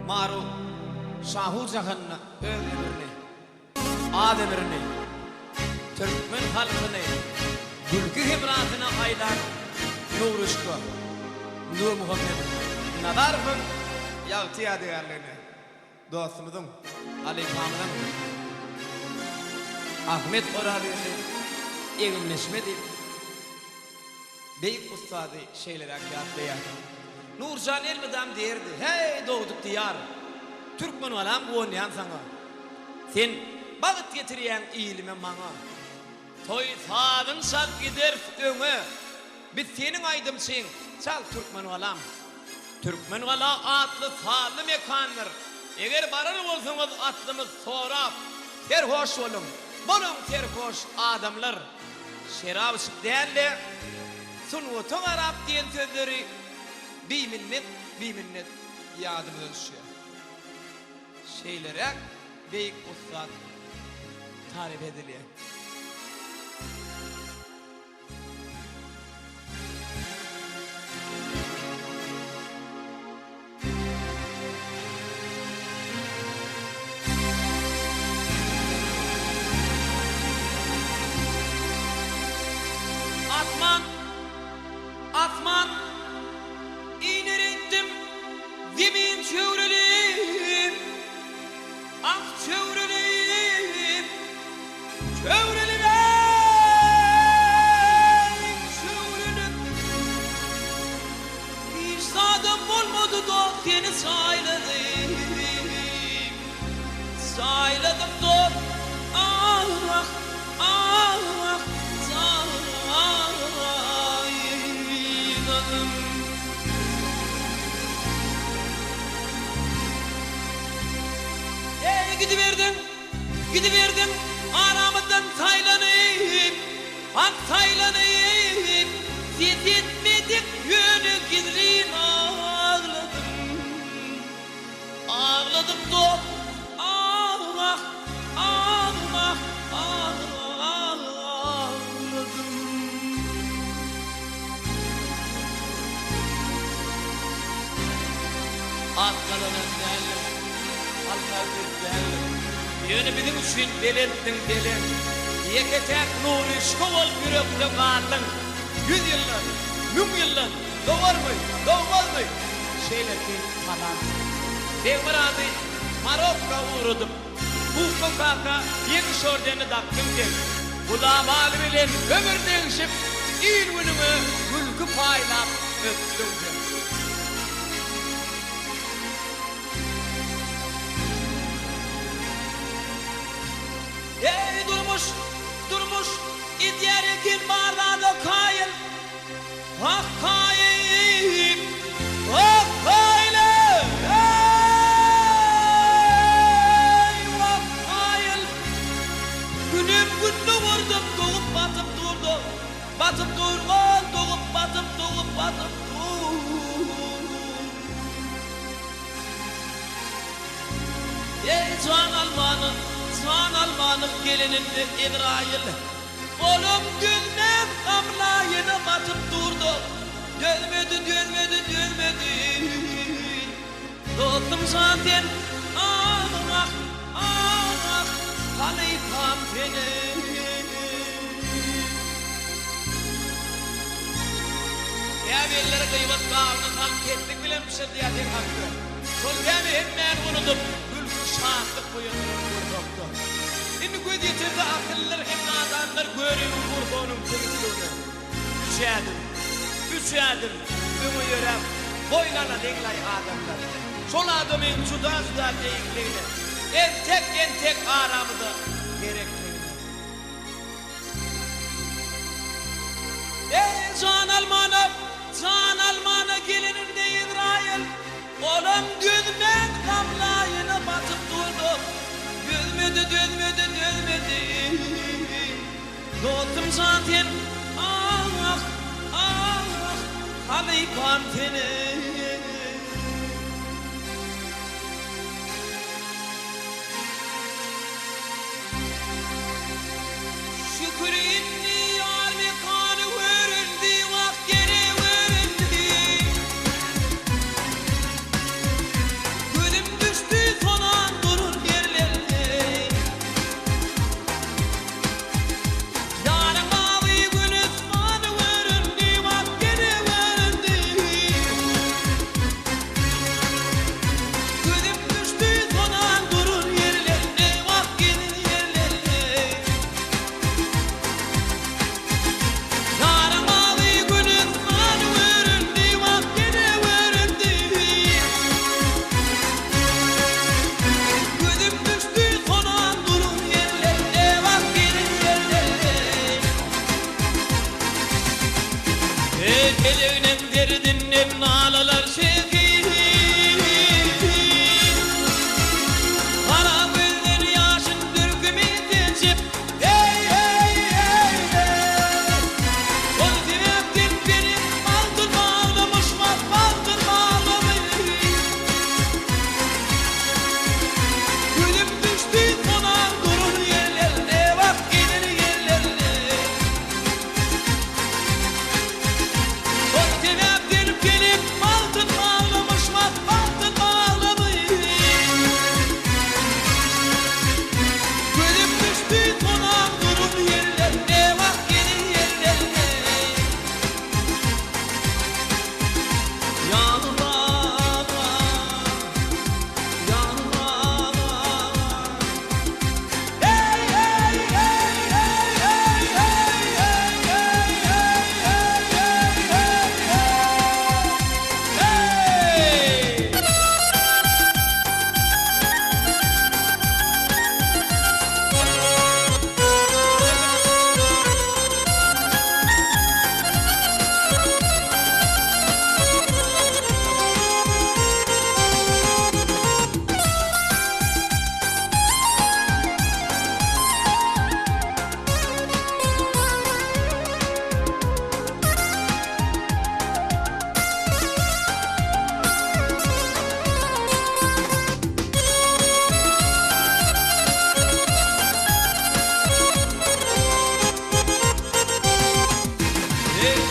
Maru Şahu Cahanna öldürürni, Ademirni, Türkmen halkını, Gülkü hibratına aylar, Nuruşku, Nur Muhammed, Nadarfın, Yaltıya değerlerini, dostumuzun, Ali Kamil'in, Ahmet Orarı'nın, evimleşmedi, Beyik ustadı şeyler akıyatlaya, Nurcan Elmedam derdi, hey doğduk diyar, Türkmen olan bu oynayan sana. Sen bağıt getiriyen iyilime bana. Toy sağın şal gider öňe. Biz senin aydımçın, çal Türkmen olam. Türkmen ola atlı sağlı mekanlar. Eğer barar olsanız atlımız sorap, terhoş olun. Bolun terhoş adamlar. Şerab değerli, sunutun Arap diyen sözleri bir minnet yadımıza düşüyor. Şeylere beyik ustad tarif ediliyor. Atman inerittim zemin çövreliyim, ak çövreliyim, çövreliyim, çövreliyim. Hiç sadım olmadı da seni sayladım, sayladım da ah ah ah sayladım. Gidiverdin, aramızdan saylanayım, ak saylanayım, zet etmedik yönü gizliğin ağladım, ağladım da ah ah ah ah ah ağladım. Arkadan derler, arkadan derler. Yönü bizim için belirttin delin. Yeketek nuru şkol yürekte kaldın. 100 yıllar, 1000 yıllar, doğar mı, doğmaz mı? Şeyletin falan. Devradı Marokka uğradım. Bu sokaka yeni şordeni daktım gel. Bu davalı bilen ömür değişip il günümü gülkü paylap öptüm gel. Ey durmuş, idyar ekin barlarda kayın, hak kayın, hak kayın, ey hak kayın. Günüm günlü vurdum, doğup batıp durdu, batıp durgun, doğup batıp dur. Ey can Almanım gelininde İbrahil, oğlum gülmem kamlayına batıp durdu. Dönmedi, dostum zaten ah ah ah halifam seni. Ya belleri kıymet kavını kalp ettik bilemişsin diye tek hakkı. Sol demi hemen unutup gülkü şahlık buyurdu. Şimdi göz yetirdi akıllar hem adamlar görüyor kurbanın kırıklığını. Üç adım, ümü yörem, boynana denglay adamlar. Sol adamın suda deyikliğine, en tek aramıda gerekliğine. Ey can Alman'a gelininde İbrahil, oğlum düzmen kamlayına batıp durdu. Dönmedi, dostum zaten ah ah halifam seni. Şükür inni yar mekanı verildi, vak geri verildi. Gülüm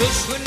Düşkün